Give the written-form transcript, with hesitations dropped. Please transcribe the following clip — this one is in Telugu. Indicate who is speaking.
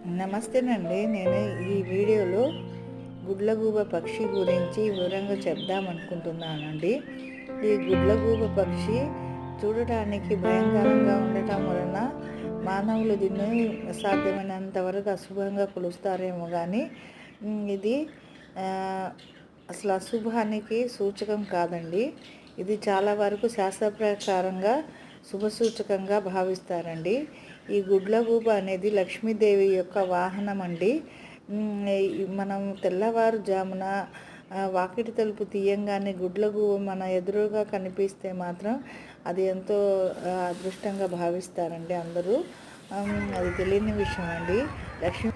Speaker 1: నమస్తేనండి. నేను ఈ వీడియోలో గుడ్లగూబ పక్షి గురించి వివరంగా చెప్దామనుకుంటున్నానండి. ఈ గుడ్లగూబ పక్షి చూడటానికి భయంకరంగా ఉండటం వలన మానవులు దీన్ని సాధ్యమైనంత వరకు అశుభంగా కొలుస్తారేమో కానీ ఇది అసలు అశుభానికి సూచకం కాదండి. ఇది చాలా వరకు శాస్త్ర ప్రకారంగా శుభసూచకంగా భావిస్తారండి. ఈ గుడ్లగూబ అనేది లక్ష్మీదేవి యొక్క వాహనం అండి. మనం తెల్లవారుజామున వాకిటి తలుపు తీయంగానే గుడ్లగూబ మన ఎదురుగా కనిపిస్తే మాత్రం అది ఎంతో అదృష్టంగా భావిస్తారండి అందరూ. అది తెలియని విషయం అండి. లక్ష్మీ